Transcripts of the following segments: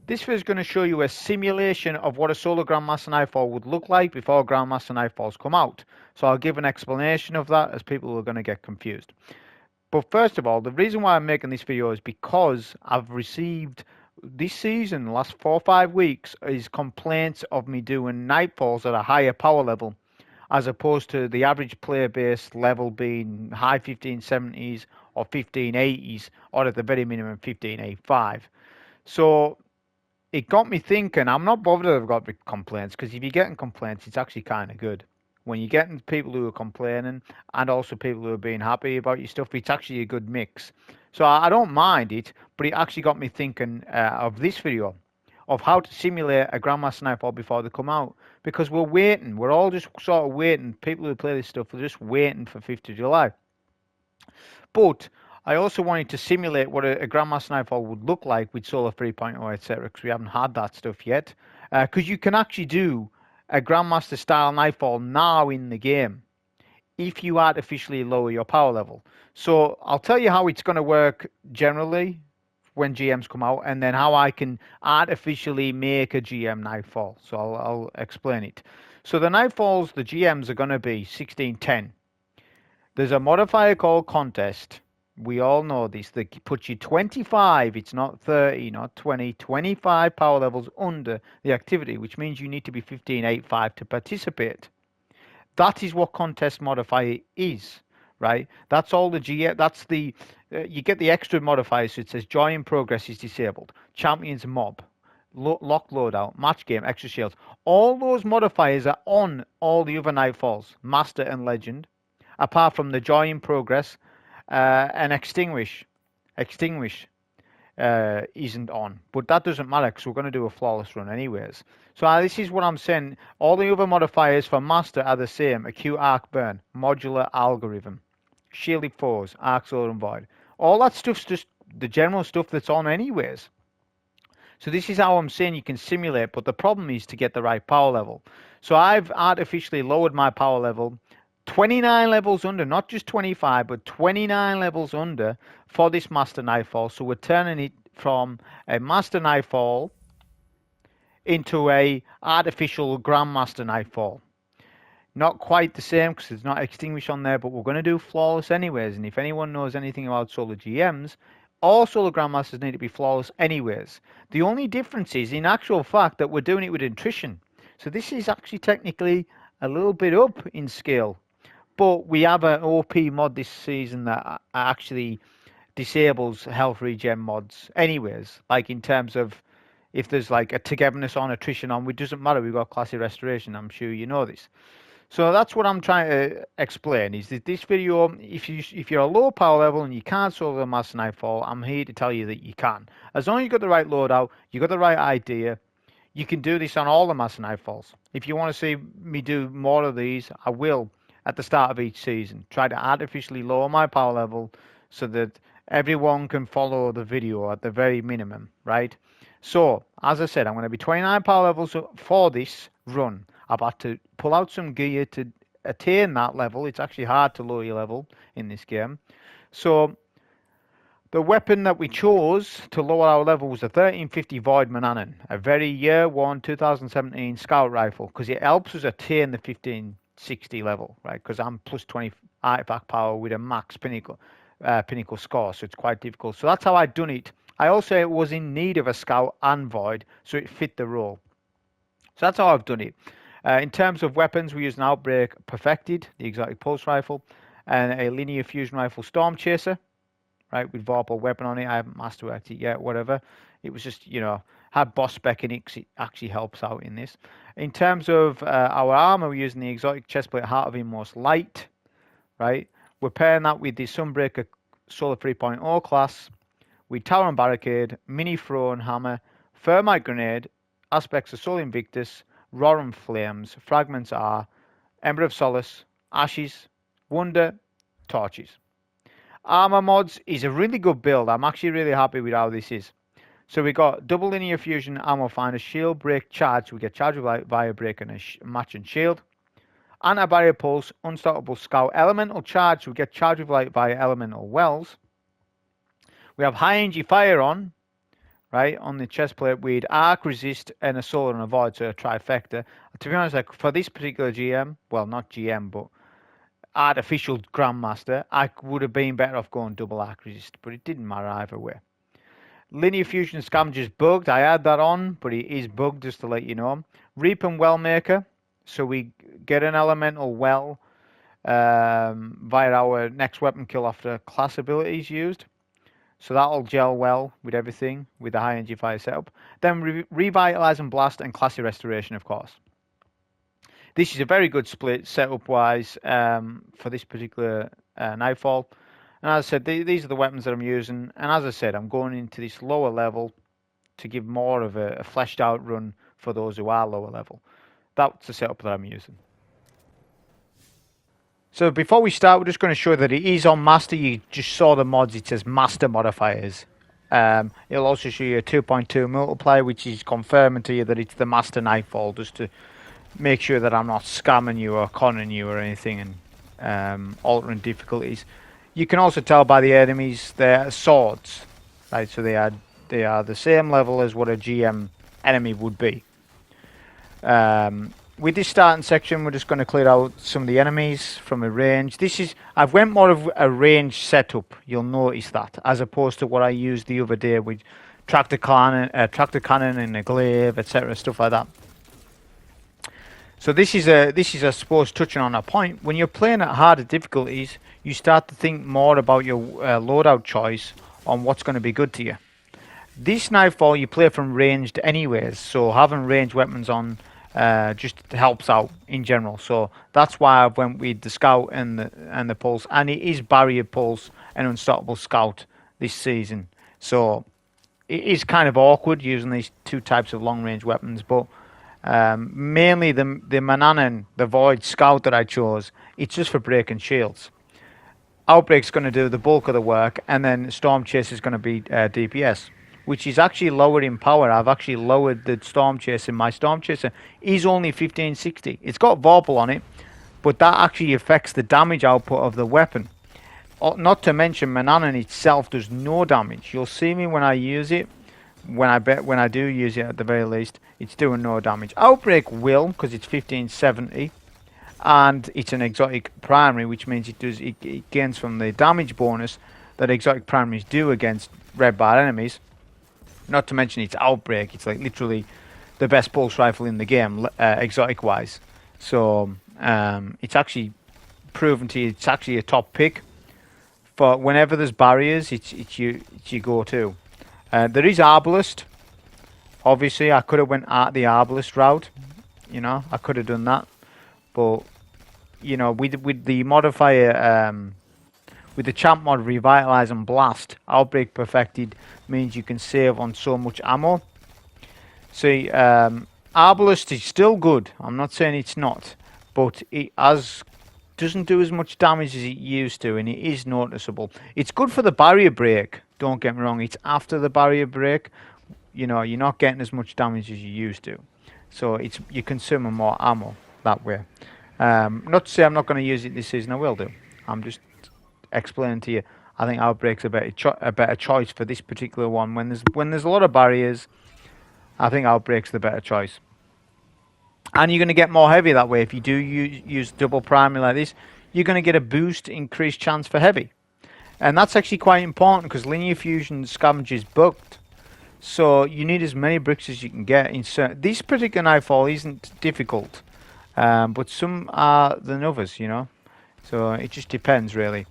This video is going to show you a simulation of what a solo Grandmaster Nightfall would look like before Grandmaster Nightfalls come out. So I'll give an explanation of that as people are going to get confused. But first of all, the reason why I'm making this video is because I've received this season, the last 4 or 5 weeks, is complaints of me doing Nightfalls at a higher power level as opposed to the average player base level being high 1570s or 1580s or at the very minimum 1585. So it got me thinking. I'm not bothered that I've got complaints, because if you're getting complaints, it's actually kind of good. When you're getting people who are complaining and also people who are being happy about your stuff, it's actually a good mix. So I don't mind it, but it actually got me thinking of this video, of how to simulate a Grandmaster Nightfall before they come out. Because we're waiting. We're all just sort of waiting. People who play this stuff are just waiting for 5th of July. But I also wanted to simulate what a Grandmaster Nightfall would look like with Solar 3.0, etc., because we haven't had that stuff yet. Because you can actually do a Grandmaster style Nightfall now in the game if you artificially lower your power level. So I'll tell you how it's going to work generally when GMs come out, and then how I can artificially make a GM Nightfall. So I'll explain it. So the Nightfalls, the GMs are going to be 1610. There's a modifier called Contest. We all know this. That puts you 25, it's not 30, not 20, 25 power levels under the activity, which means you need to be 1585 to participate. That is what Contest modifier is, right? That's all the GM, that's the, you get the extra modifiers, so it says Joy in Progress is disabled, Champions Mob, Lock Loadout, Match Game, Extra Shields. All those modifiers are on all the other Nightfalls, Master and Legend, apart from the Joy in Progress, and Extinguish isn't on, but that doesn't matter because we're going to do a flawless run anyways. So this is what I'm saying. All the other modifiers for Master are the same: Acute Arc Burn, Modular Algorithm, Shielded Foes, Arc Solar and Void. All that stuff's just the general stuff that's on anyways. So this is how I'm saying you can simulate, but the problem is to get the right power level. So I've artificially lowered my power level 29 levels under, not just 25, but 29 levels under for this Master Nightfall. So we're turning it from a Master Nightfall into a artificial Grandmaster Nightfall. Not quite the same because there's not Extinguish on there, but we're going to do flawless anyways. And if anyone knows anything about Solar GMs, all Solar Grandmasters need to be flawless anyways. The only difference is, in actual fact, that we're doing it with attrition. So this is actually technically a little bit up in scale. But we have an OP mod this season that actually disables health regen mods anyways. Like in terms of if there's like a togetherness on, attrition on, it doesn't matter. We've got classy restoration. I'm sure you know this. So that's what I'm trying to explain, is that this video, if you're a low power level and you can't solo the Master Nightfall, I'm here to tell you that you can. As long as you've got the right loadout, you've got the right idea, you can do this on all the Master Nightfalls. If you want to see me do more of these, I will. At the start of each season, try to artificially lower my power level so that everyone can follow the video at the very minimum, right? So, as I said, I'm going to be 29 power levels for this run. I've had to pull out some gear to attain that level. It's actually hard to lower your level in this game. So, the weapon that we chose to lower our level was a 1350 Void Manannan, a very year 1 2017 scout rifle, because it helps us attain the 1560 level, right? Because I'm plus 20 artifact power with a max pinnacle score, so it's quite difficult. So that's how I'd done it. I also was in need of a scout and void, so it fit the role. So that's how I've done it. In terms of weapons, we used an Outbreak Perfected, the exotic pulse rifle, and a linear fusion rifle Stormchaser, right, with Vorpal weapon on it. I haven't masterworked it yet, whatever. It was just, had boss spec in it because it actually helps out in this. In terms of our armor, we're using the exotic chestplate Heart of Inmost Light, right? We're pairing that with the Sunbreaker Solar 3.0 class with Tower and Barricade, Mini Throw and Hammer, Thermite Grenade, Aspects of Soul Invictus, Roar and Flames, Fragments are, Ember of Solace, Ashes, Wonder, Torches. Armor mods is a really good build. I'm actually really happy with how this is. So we got double linear fusion, ammo finder, shield, break, charge. We get charge with light via break and a match and shield. Anti-barrier pulse, unstoppable scout, elemental charge. We get charge with light via elemental wells. We have high energy fire on, right? On the chest plate, we'd arc, resist, and a solar and a void, so a trifecta. To be honest, like for this particular GM, well, not GM, but artificial Grandmaster, I would have been better off going double arc resist, but it didn't matter either way. Linear Fusion Scavenger's bugged. I had that on, but it is bugged, just to let you know. Reap and Wellmaker, so we get an elemental well via our next weapon kill after class abilities used. So that'll gel well with everything, with the high energy fire setup. Then Revitalize and Blast and Classy Restoration, of course. This is a very good split setup-wise for this particular Nightfall. And as I said, these are the weapons that I'm using. And as I said, I'm going into this lower level to give more of a fleshed out run for those who are lower level. That's the setup that I'm using. So before we start, we're just going to show that it is on Master. You just saw the mods, it says Master Modifiers. It'll also show you a 2.2 multiplier, which is confirming to you that it's the Master Nightfall, just to make sure that I'm not scamming you or conning you or anything and altering difficulties. You can also tell by the enemies they're swords, right? So they are the same level as what a GM enemy would be. With this starting section, we're just going to clear out some of the enemies from a range. I've went more of a range setup. You'll notice that, as opposed to what I used the other day with tractor cannon and a glaive, etc., stuff like that. So this is I suppose touching on a point. When you're playing at harder difficulties, you start to think more about your loadout choice on what's going to be good to you. This Nightfall you play from ranged anyways, so having ranged weapons on just helps out in general. So that's why I went with the Scout and the Pulse, and it is Barrier Pulse and Unstoppable Scout this season. So it is kind of awkward using these two types of long range weapons, but mainly the Manannan, the Void Scout that I chose, it's just for breaking shields. Outbreak's going to do the bulk of the work, and then Stormchaser is going to be DPS, which is actually lower in power. I've actually lowered the Stormchaser. My Stormchaser is only 1560. It's got Vorpal on it, but that actually affects the damage output of the weapon. Not to mention, Manannan itself does no damage. You'll see me when I use it. When I do use it, at the very least, it's doing no damage. Outbreak will, because it's 1570, and it's an exotic primary, which means it gains from the damage bonus that exotic primaries do against red bar enemies. Not to mention it's Outbreak. It's like literally the best pulse rifle in the game, exotic wise. So it's actually proven to you. It's actually a top pick for whenever there's barriers. It's your go-to. There is Arbalest. Obviously, I could have went at the Arbalest route. You know, I could have done that. But, you know, with the modifier, with the champ mod Revitalize and Blast, Outbreak Perfected means you can save on so much ammo. See, Arbalest is still good. I'm not saying it's not. But it doesn't do as much damage as it used to, and it is noticeable. It's good for the barrier break. Don't get me wrong, it's after the barrier break. You know, you're not getting as much damage as you used to. So you're consuming more ammo that way. Not to say I'm not going to use it this season, I will do. I'm just explaining to you. I think Outbreak's a better choice for this particular one. When there's a lot of barriers, I think Outbreak's the better choice. And you're going to get more heavy that way. If you do use double primary like this, you're going to get a boost, increased chance for heavy. And that's actually quite important because Linear Fusion Scavenger is bugged. So you need as many bricks as you can get. This particular Nightfall isn't difficult, but some are than others, you know. So it just depends, really.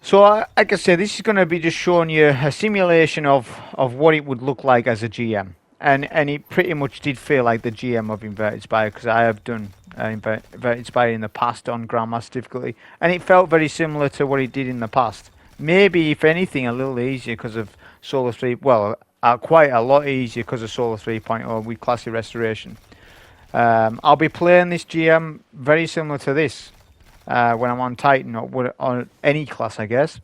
So like I say, this is going to be just showing you a simulation of what it would look like as a GM. And it pretty much did feel like the GM of Inverted Spire, because I have done Inverted Spire in the past on Grandmaster difficulty, and it felt very similar to what it did in the past. Maybe, if anything, a little easier because of Solace 3. Well, quite a lot easier because of Solace 3.0 with Classy Restoration. I'll be playing this GM very similar to this when I'm on Titan or on any class, I guess.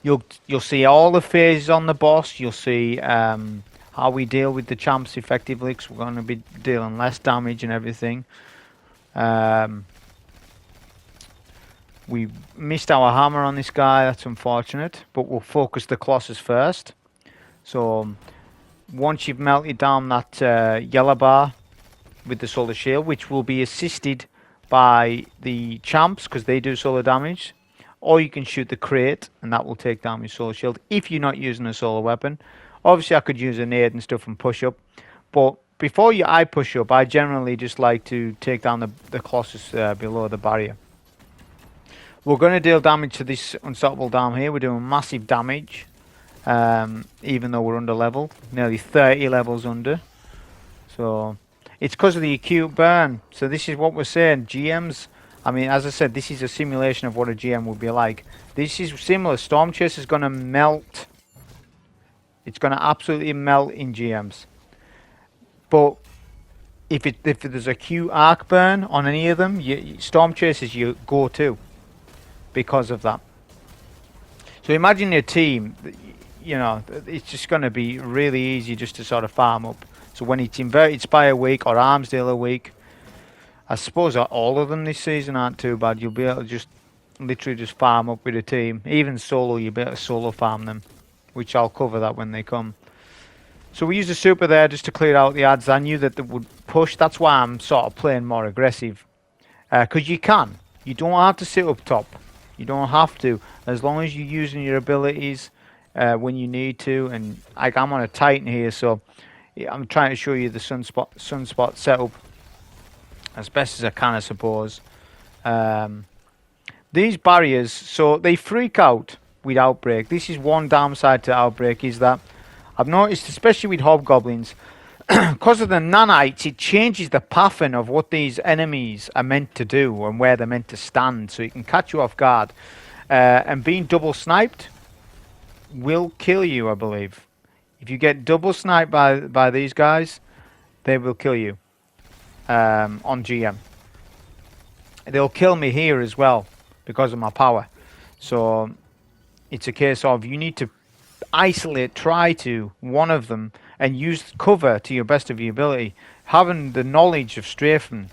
You'll see all the phases on the boss. You'll see how we deal with the champs effectively, because we're going to be dealing less damage and everything. We missed our hammer on this guy, that's unfortunate, but we'll focus the Colossus first. So once you've melted down that yellow bar with the solar shield, which will be assisted by the champs because they do solar damage, or you can shoot the crate and that will take down your solar shield if you're not using a solar weapon. Obviously I could use a nade and stuff and push up, but before I push up, I generally just like to take down the Colossus below the barrier. We're going to deal damage to this unstoppable dam here. We're doing massive damage, even though we're under level, nearly 30 levels under. So it's because of the acute burn. So this is what we're saying. GMs, I mean, as I said, this is a simulation of what a GM would be like. This is similar. Stormchaser is going to melt. It's going to absolutely melt in GMs. But if there's acute arc burn on any of them, Stormchasers you go to because of that. So imagine your team, you know, it's just going to be really easy just to sort of farm up. So when it's Inverted Spire week or Armsdale week, I suppose all of them this season aren't too bad. You'll be able to just literally just farm up with a team. Even solo, you'll be able to solo farm them, which I'll cover that when they come. So we used a super there just to clear out the ads. I knew that they would push. That's why I'm sort of playing more aggressive. Because you can. You don't have to sit up top. You don't have to. As long as you're using your abilities when you need to. And like I'm on a Titan here, so I'm trying to show you the sunspot setup as best as I can, I suppose. These barriers, so they freak out with Outbreak. This is one downside to Outbreak, is that I've noticed, especially with hobgoblins, because of the nanites, it changes the pattern of what these enemies are meant to do and where they're meant to stand, so it can catch you off guard. And being double sniped will kill you, I believe. If you get double sniped by these guys, they will kill you on GM. They'll kill me here as well because of my power. So it's a case of you need to isolate, try to one of them and use cover to your best of your ability. Having the knowledge of strafing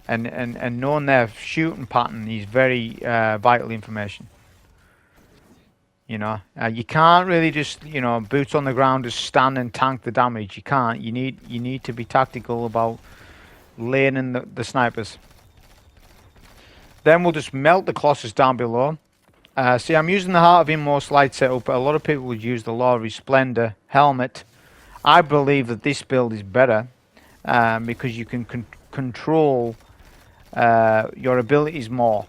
and knowing their shooting pattern is very vital information. You know, you can't really just, you know, boots on the ground, just stand and tank the damage. You can't. You need to be tactical about laning the snipers. Then we'll just melt the Colossus down below. See, I'm using the Heart of Inmost light setup, but a lot of people would use the Law of Resplendor helmet. I believe that this build is better because you can control your abilities more,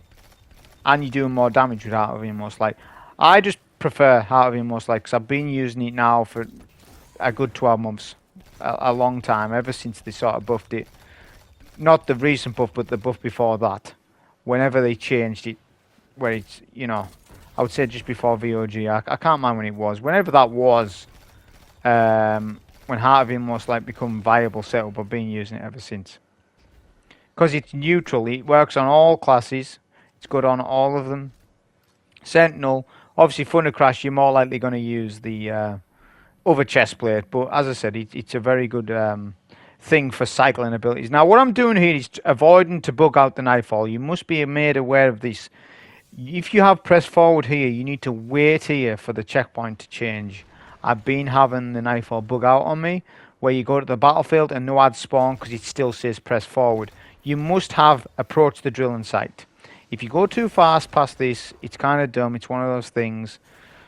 and you're doing more damage with Heart of Inmost light. I just prefer Heart of Inmost light because I've been using it now for a good 12 months, a long time, ever since they sort of buffed it. Not the recent buff, but the buff before that. Whenever they changed it, where it's, you know, I would say just before VOG. I can't mind when it was. Whenever that was, when Heart of Inmost Light become viable setup, I've been using it ever since. Because it's neutral, it works on all classes. It's good on all of them. Sentinel, obviously Thunder Crash, you're more likely going to use the other chest plate. But as I said, it's a very good thing for cycling abilities. Now, what I'm doing here is avoiding to bug out the Nightfall. You must be made aware of this. If you have press forward here, you need to wait here for the checkpoint to change. I've been having the Nightfall bug out on me, where you go to the battlefield and no ads spawn because it still says press forward. You must have approached the drilling site. If you go too fast past this, it's kind of dumb. It's one of those things.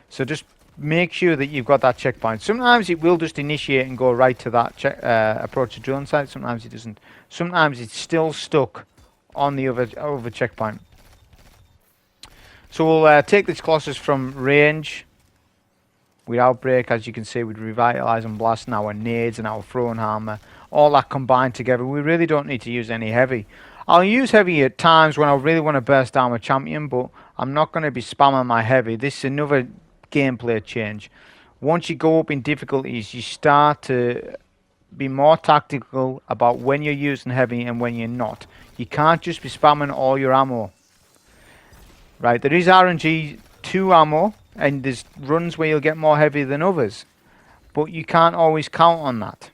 So just make sure that you've got that checkpoint. Sometimes it will just initiate and go right to that approach the drilling site. Sometimes it doesn't. Sometimes it's still stuck on the other checkpoint. So we'll take this Colossus from range with Outbreak, as you can see, with Revitalize and Blast and our nades and our throwing hammer, all that combined together. We really don't need to use any heavy. I'll use heavy at times when I really want to burst down a champion, but I'm not going to be spamming my heavy. This is another gameplay change. Once you go up in difficulties, you start to be more tactical about when you're using heavy and when you're not. You can't just be spamming all your ammo. Right, there is RNG 2 ammo, and there's runs where you'll get more heavy than others. But you can't always count on that.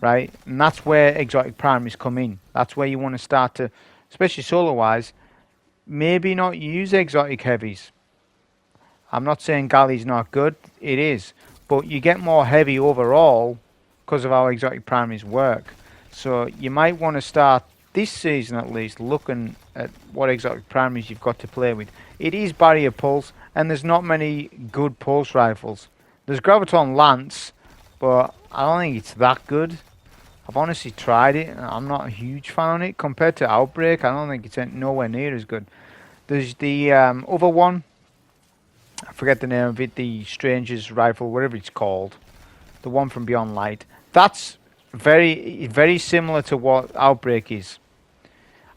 Right, and that's where exotic primaries come in. That's where you want to start to, especially solo-wise, maybe not use exotic heavies. I'm not saying Galley's not good, it is. but you get more heavy overall because of how exotic primaries work. So you might want to start this season at least looking at what exotic primaries you've got to play with. It is barrier pulse, and there's not many good pulse rifles. There's Graviton Lance, but I don't think it's that good. I've honestly tried it, and I'm not a huge fan of it. Compared to Outbreak, I don't think it's nowhere near as good. There's the other one, I forget the name of it, the Stranger's Rifle, whatever it's called. The one from Beyond Light. That's very similar to what Outbreak is.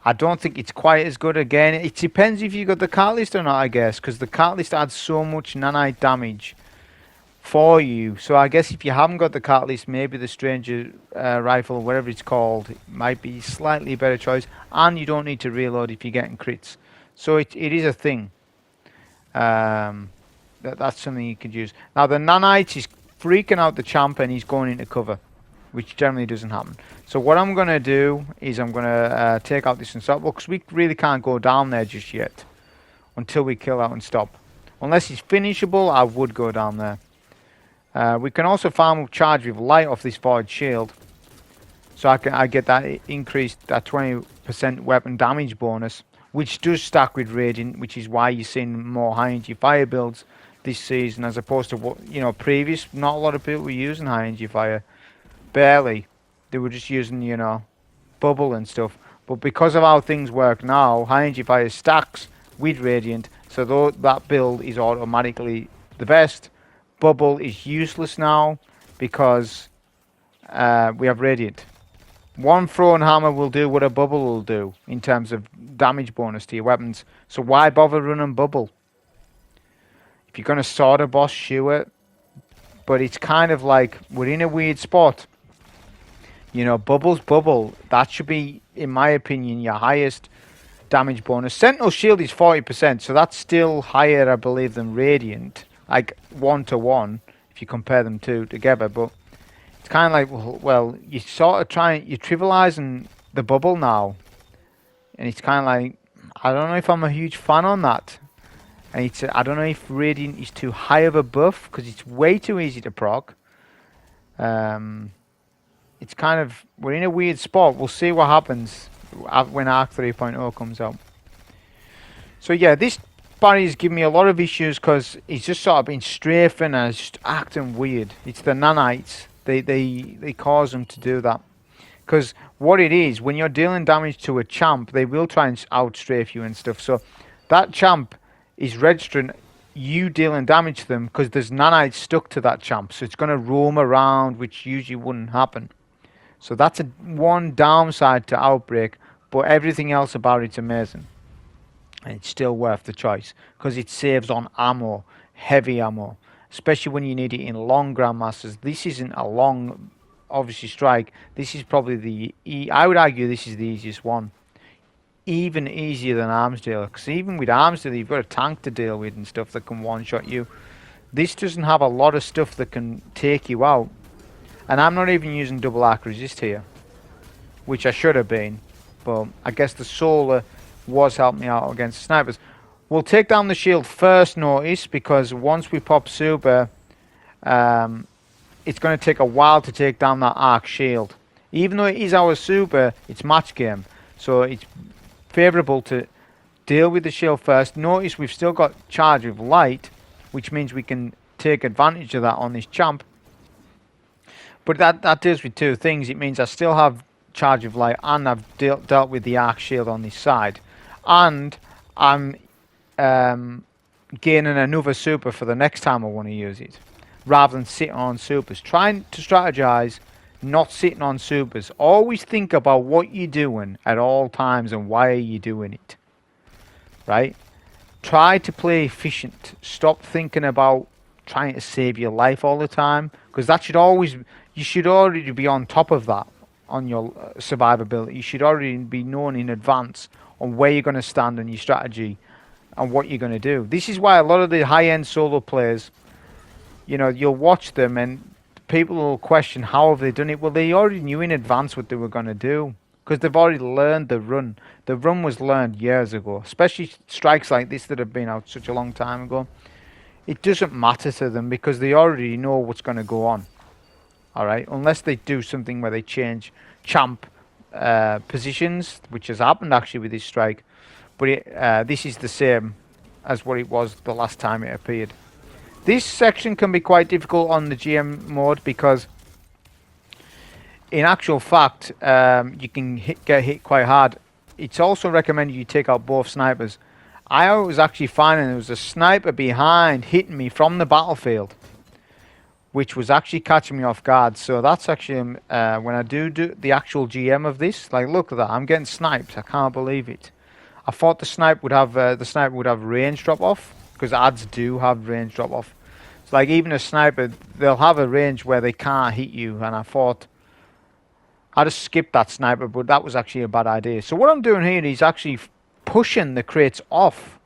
I don't think it's quite as good again. It depends if you got the cart list or not, I guess, because the cart list adds so much nanite damage for you. So I guess if you haven't got the cart list, maybe the Stranger Rifle, whatever it's called, might be slightly better choice. And you don't need to reload if you're getting crits. So it is a thing. That's something you could use. Now the nanites is freaking out the champ and he's going into cover, which generally doesn't happen. So what I'm going to do is I'm going to take out this Unstoppable, because we really can't go down there just yet until we kill out Unstop. Unless it's finishable, I would go down there. We can also farm up charge with light off this Void Shield. So I get that increased, that 20% weapon damage bonus, which does stack with Radiant, which is why you're seeing more high energy fire builds this season as opposed to what, you know, previous. Not a lot of people were using high energy fire. Barely. They were just using, you know, bubble and stuff. But because of how things work now, high energy fire stacks with Radiant, so though that build is automatically the best, bubble is useless now because we have Radiant. One thrown hammer will do what a bubble will do in terms of damage bonus to your weapons. So why bother running bubble? If you're going to sword a boss, sure. But it's kind of like we're in a weird spot. You know, bubble's bubble. That should be, in my opinion, your highest damage bonus. Sentinel Shield is 40%, so that's still higher, I believe, than Radiant. Like 1-to-1, if you compare them two together. But it's kind of like, well, you're sort of you're trivializing the bubble now. And it's kind of like, I don't know if I'm a huge fan on that. And I don't know if Radiant is too high of a buff, because it's way too easy to proc. It's kind of, we're in a weird spot. We'll see what happens when Arc 3.0 comes out. So yeah, this Barry's giving me a lot of issues because he's just sort of been strafing and just acting weird. It's the nanites. They cause him to do that. Because what it is, when you're dealing damage to a champ, they will try and outstrafe you and stuff. So that champ is registering you dealing damage to them because there's nanites stuck to that champ. So it's going to roam around, which usually wouldn't happen. So that's one downside to Outbreak, but everything else about it's amazing. And it's still worth the choice because it saves on ammo, heavy ammo, especially when you need it in long Grandmasters. This isn't a long, obviously, strike. This is probably I would argue this is the easiest one. Even easier than Arms Dealer, because even with Arms Dealer, you've got a tank to deal with and stuff that can one-shot you. This doesn't have a lot of stuff that can take you out. And I'm not even using double arc resist here, which I should have been, but I guess the solar was helping me out against snipers. We'll take down the shield first, notice, because once we pop super, it's going to take a while to take down that arc shield. Even though it is our super, it's match game, so it's favourable to deal with the shield first. Notice we've still got charge of light, which means we can take advantage of that on this champ. But that deals with two things. It means I still have charge of light and I've dealt with the arc shield on this side. And I'm gaining another super for the next time I want to use it. Rather than sitting on supers. Trying to strategize, not sitting on supers. Always think about what you're doing at all times and why are you doing it. Right? Try to play efficient. Stop thinking about trying to save your life all the time. Because that should always... You should already be on top of that on your survivability. You should already be known in advance on where you're going to stand and your strategy and what you're going to do. This is why a lot of the high-end solo players, you know, you'll watch them and people will question how have they done it. Well, they already knew in advance what they were going to do because they've already learned the run. The run was learned years ago, especially strikes like this that have been out such a long time ago. it doesn't matter to them because they already know what's going to go on. Alright, unless they do something where they change champ positions, which has happened actually with this strike. But this is the same as what it was the last time it appeared. This section can be quite difficult on the GM mode because in actual fact you can get hit quite hard. It's also recommended you take out both snipers. I was actually finding there was a sniper behind hitting me from the battlefield, which was actually catching me off guard. So that's actually when I do the actual GM of this, like look at that, I'm getting sniped. I can't believe it. I thought the sniper would have range drop off because ads do have range drop off. It's like even a sniper, they'll have a range where they can't hit you, and I thought I just skipped that sniper, but that was actually a bad idea. So what I'm doing here is actually pushing the crates off.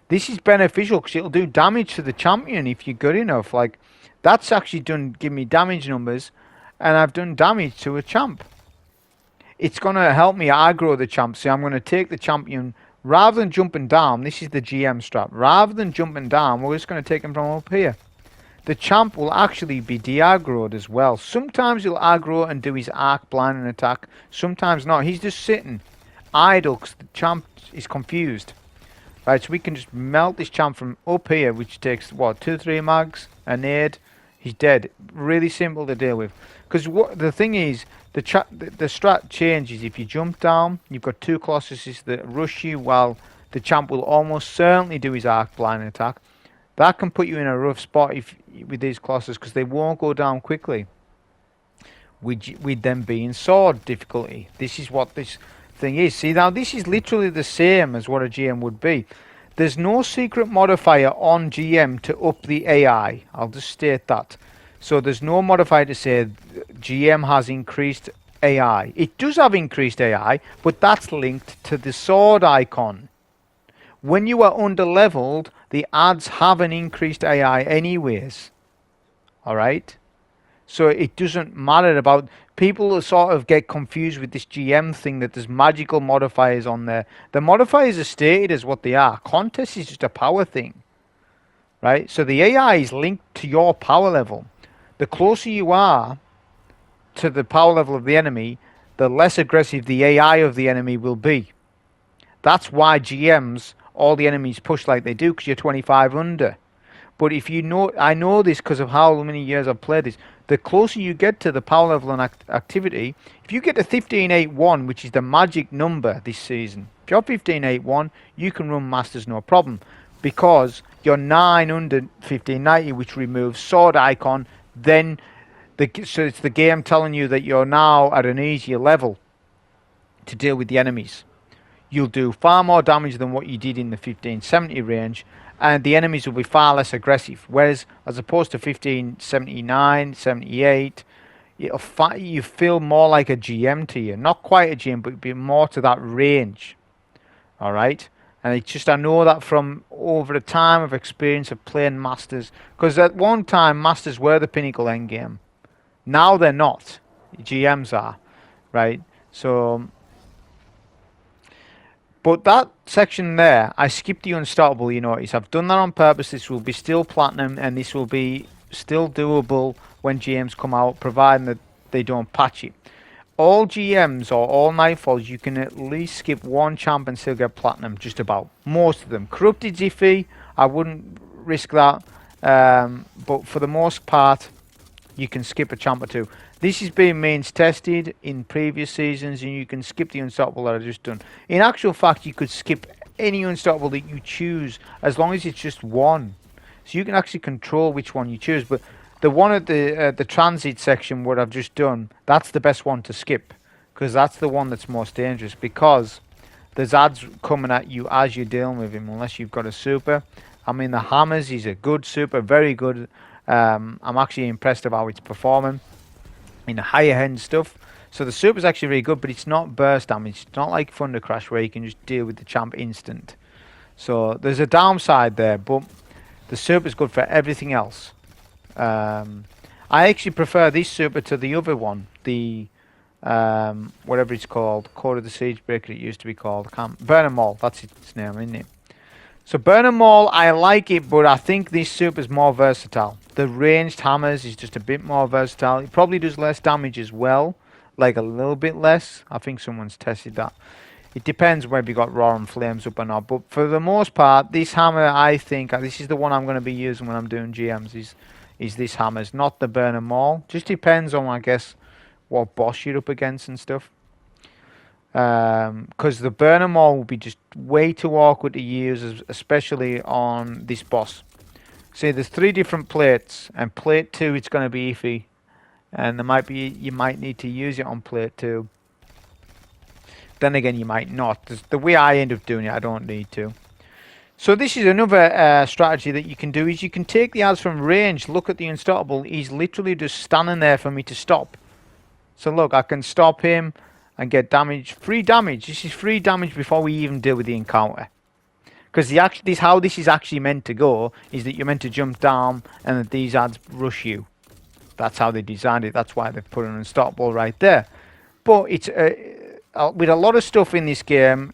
This is beneficial because it'll do damage to the champion if you're good enough. Like that's actually give me damage numbers, and I've done damage to a champ. It's going to help me aggro the champ. See, I'm going to take the champion, rather than jumping down, this is the GM strat, rather than jumping down, we're just going to take him from up here. The champ will actually be de-aggroed as well. Sometimes he'll aggro and do his arc blinding attack, sometimes not. He's just sitting idle because the champ is confused. Right, so we can just melt this champ from up here, which takes, what, 2-3 mags, a nade, he's dead. Really simple to deal with. Because what the thing is, the strat changes. If you jump down, you've got 2 Colossuses that rush you while the champ will almost certainly do his arc blinding attack. That can put you in a rough spot with these Colossus because they won't go down quickly. With them being sword difficulty. This is what this thing is. See, now this is literally the same as what a GM would be. There's no secret modifier on GM to up the AI. I'll just state that. So there's no modifier to say GM has increased AI. It does have increased AI, but that's linked to the sword icon. When you are under-leveled, the ads have an increased AI anyways. Alright? So it doesn't matter about... People sort of get confused with this GM thing that there's magical modifiers on there. The modifiers are stated as what they are. Contest is just a power thing. Right? So the AI is linked to your power level. The closer you are to the power level of the enemy, the less aggressive the AI of the enemy will be. That's why GMs, all the enemies push like they do, because you're 25 under. But if you know, I know this because of how many years I've played this, the closer you get to the power level and activity, if you get to 1581, which is the magic number this season, if you're 1581, you can run Masters no problem, because you're 9 under 1590, which removes sword icon. Then so it's the game telling you that you're now at an easier level to deal with the enemies. You'll do far more damage than what you did in the 1570 range, and the enemies will be far less aggressive. Whereas, as opposed to 1579, 78, you feel more like a GM to you. Not quite a GM, but be more to that range. Alright? And it's just, I know that from over the time of experience of playing Masters. Because at one time, Masters were the pinnacle endgame. Now they're not. GMs are. Right? So... But that section there, I skipped the unstoppable, you notice. I've done that on purpose. This will be still platinum, and this will be still doable when GMs come out, providing that they don't patch it. All GMs or all Nightfalls, you can at least skip one champ and still get platinum, just about. Most of them. Corrupted's iffy, I wouldn't risk that. But for the most part, you can skip a champ or two. This is being mains tested in previous seasons, and you can skip the unstoppable that I've just done. In actual fact, you could skip any unstoppable that you choose, as long as it's just one. So you can actually control which one you choose. But the one at the transit section, what I've just done, that's the best one to skip, because that's the one that's most dangerous, because there's ads coming at you as you're dealing with him, unless you've got a super. I mean, the hammers, he's a good super, very good. I'm actually impressed of how it's performing in the higher end stuff. So the super's actually really good, but it's not burst damage. It's not like Thunder Crash where you can just deal with the champ instant. So there's a downside there, but the super's good for everything else. I actually prefer this super to the other one, the whatever it's called, Core of the Siege Breaker it used to be called. Burn 'em all, that's its name, isn't it? So Burn 'em all, I like it, but I think this super is more versatile. The ranged hammers is just a bit more versatile. It probably does less damage as well, like a little bit less. I think someone's tested that. It depends whether you got roaring flames up or not, but for the most part, this hammer, I think, this is the one I'm going to be using when I'm doing GMs, is this hammer. It's not the Burn 'em all. Just depends on, I guess, what boss you're up against and stuff. Because the Burn 'em all will be just way too awkward to use, especially on this boss. See, there's 3 different plates, and plate 2 it's going to be iffy, and you might need to use it on plate 2. Then again, you might not. The way I end up doing it, I don't need to. So this is another strategy that you can do, is you can take the ads from range. Look at the unstoppable. He's literally just standing there for me to stop. So look, I can stop him and get damage. Free damage. This is free damage before we even deal with the encounter. Because how this is actually meant to go is that you're meant to jump down and that these ads rush you. That's how they designed it. That's why they've put an unstoppable right there. But it's with a lot of stuff in this game,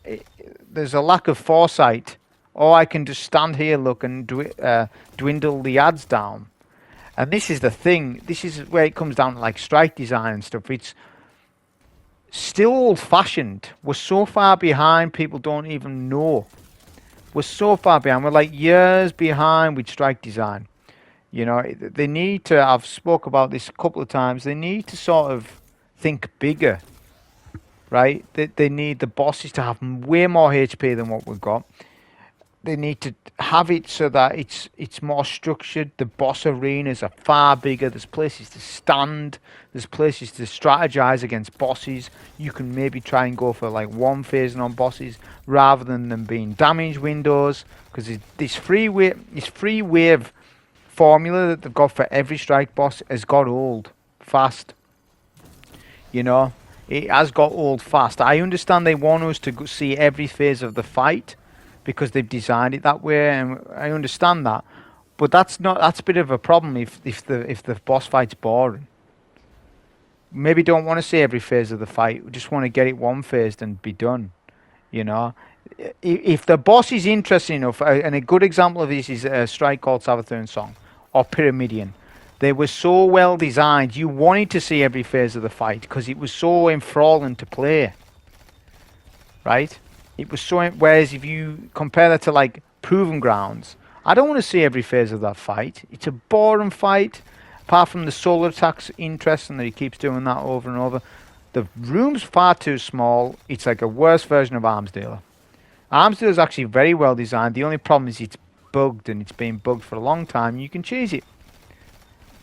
there's a lack of foresight. Or I can just stand here, look, and dwindle the ads down. And this is the thing. This is where it comes down to like strike design and stuff. It's still old-fashioned. We're so far behind, people don't even know. We're so far behind. We're like years behind with strike design. You know, they need to, I've spoke about this a couple of times, they need to sort of think bigger, right? They need the bosses to have way more HP than what we've got. They need to have it so that it's more structured. The boss arenas are far bigger. There's places to stand. There's places to strategize against bosses. You can maybe try and go for like one phasing on bosses rather than them being damage windows. Because this free wave formula that they've got for every strike boss has got old fast. You know, it has got old fast. I understand they want us to see every phase of the fight, because they've designed it that way, and I understand that, but that's a bit of a problem if the boss fight's boring. Maybe don't want to see every phase of the fight. We just want to get it one phased and be done. You know, if the boss is interesting enough, and a good example of this is a strike called Savathun Song or Pyramidion. They were so well designed. You wanted to see every phase of the fight because it was so enthralling to play. Right? It was so. Whereas if you compare that to like Proven Grounds, I don't want to see every phase of that fight. It's a boring fight. Apart from the solar attacks, interesting that he keeps doing that over and over. The room's far too small. It's like a worse version of Arms Dealer. Arms Dealer is actually very well designed. The only problem is it's bugged, and it's been bugged for a long time. You can cheese it.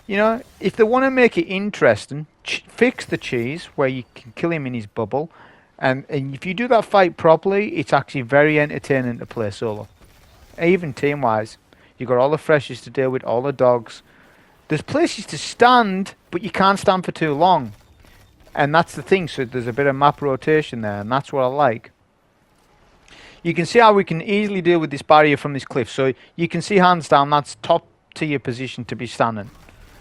You know, if they want to make it interesting, fix the cheese where you can kill him in his bubble. And if you do that fight properly, it's actually very entertaining to play solo. Even team-wise. You've got all the freshies to deal with, all the dogs. There's places to stand, but you can't stand for too long. And that's the thing, so there's a bit of map rotation there, and that's what I like. You can see how we can easily deal with this barrier from this cliff. So you can see hands down, that's top tier position to be standing.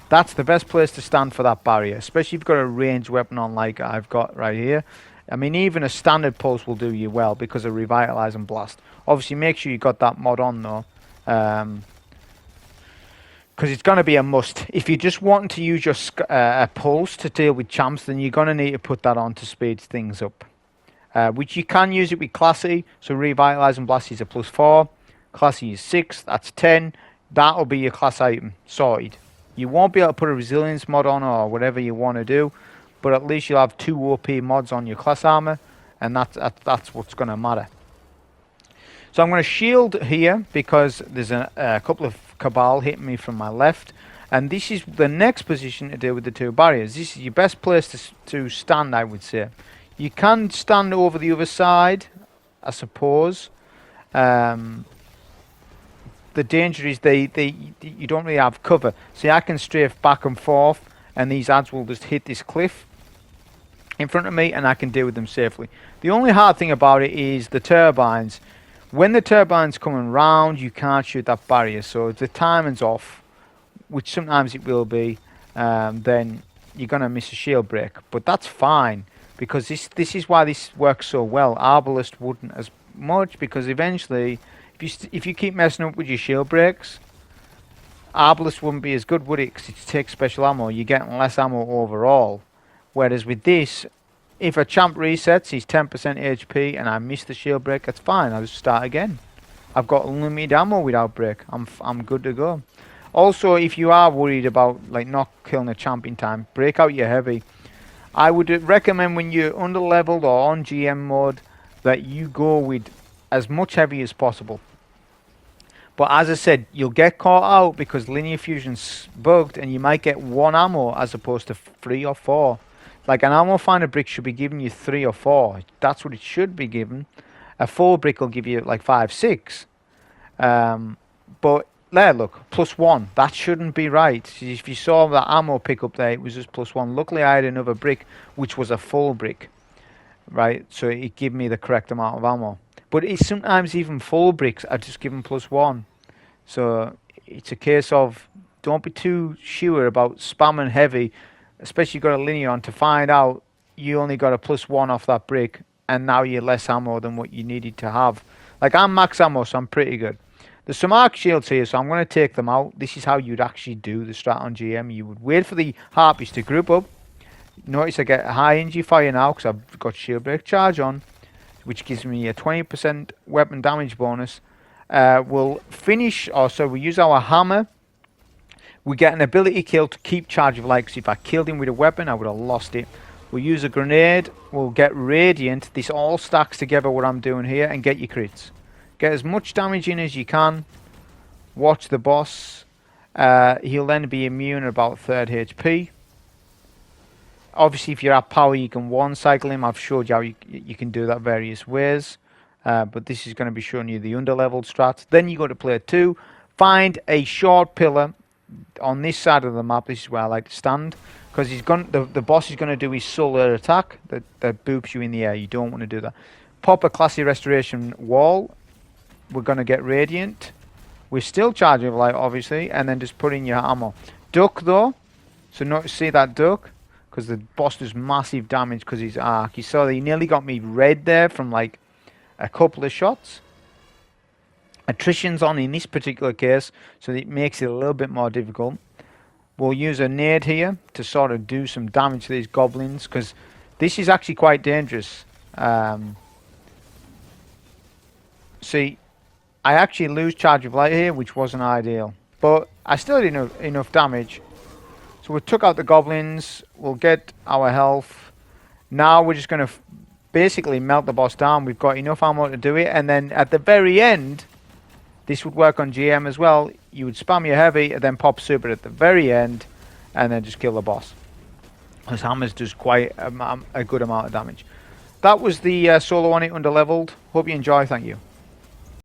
That's the best place to stand for that barrier, especially if you've got a ranged weapon on like I've got right here. I mean, even a standard pulse will do you well because of Revitalize and Blast. Obviously, make sure you got that mod on, though. Because it's going to be a must. If you're just wanting to use your pulse to deal with champs, then you're going to need to put that on to speed things up. Which you can use it with Classy. So Revitalize and Blast is a +4. Classy is 6. That's 10. That'll be your class item. Sorted. You won't be able to put a Resilience mod on or whatever you want to do. But at least you'll have 2 OP mods on your class armor, and that's what's going to matter. So I'm going to shield here because there's a couple of Cabal hitting me from my left, and this is the next position to deal with the 2 barriers. This is your best place to stand, I would say. You can stand over the other side, I suppose. The danger is you don't really have cover. See, I can strafe back and forth, and these ads will just hit this cliff in front of me, and I can deal with them safely. The only hard thing about it is the turbines. When the turbine's coming round, you can't shoot that barrier. So if the timing's off, which sometimes it will be, then you're going to miss a shield break. But that's fine, because this is why this works so well. Arbalest wouldn't as much, because eventually if you keep messing up with your shield breaks, Arbalest wouldn't be as good, would it? Because it takes special ammo. You're getting less ammo overall. Whereas with this, if a champ resets, he's 10% HP, and I miss the shield break, that's fine. I'll just start again. I've got unlimited ammo with Outbreak. I'm good to go. Also, if you are worried about like not killing a champ in time, break out your heavy. I would recommend when you're underleveled or on GM mode that you go with as much heavy as possible. But as I said, you'll get caught out because linear fusion's bugged, and you might get 1 ammo as opposed to 3 or 4. Like an ammo finder brick should be giving you 3 or 4. That's what it should be given. A full brick will give you like 5, 6. But there, look, +1. That shouldn't be right. If you saw the ammo pick up there, it was just +1. Luckily, I had another brick, which was a full brick, right? So it gave me the correct amount of ammo. But it's sometimes even full bricks are just given +1. So it's a case of don't be too sure about spamming heavy, especially if you've got a linear on, to find out you only got a +1 off that brick, and now you're less ammo than what you needed to have. Like, I'm max ammo, so I'm pretty good. There's some arc shields here, so I'm going to take them out. This is how you'd actually do the strat on GM. You would wait for the harpies to group up. Notice I get a high energy fire now because I've got shield break charge on, which gives me a 20% weapon damage bonus. We'll finish, so we use our hammer. We get an ability kill to keep charge of light, because if I killed him with a weapon, I would have lost it. We'll use a grenade. We'll get radiant. This all stacks together what I'm doing here, and get your crits. Get as much damage in as you can. Watch the boss. He'll then be immune at about 3rd HP. Obviously, if you're at power, you can one-cycle him. I've showed you how you can do that various ways. But this is going to be showing you the underleveled strat. Then you go to player 2. Find a short pillar on this side of the map. This is where I like to stand. Because the boss is going to do his solar attack that boops you in the air. You don't want to do that. Pop a classy restoration wall. We're going to get radiant. We're still charging light, obviously, and then just put in your ammo. Duck, though. So notice, see that duck? Because the boss does massive damage because he's arc. You saw that he nearly got me red there from like a couple of shots. Attrition's on in this particular case, so it makes it a little bit more difficult. We'll use a nade here to sort of do some damage to these goblins, because this is actually quite dangerous. See, I actually lose charge of light here, which wasn't ideal. But I still did enough damage. So we took out the goblins. We'll get our health. Now we're just going to basically melt the boss down. We've got enough ammo to do it. And then at the very end, this would work on GM as well. You would spam your heavy and then pop super at the very end. And then just kill the boss. His hammers does quite a good amount of damage. That was the solo on it, underleveled. Hope you enjoy. Thank you.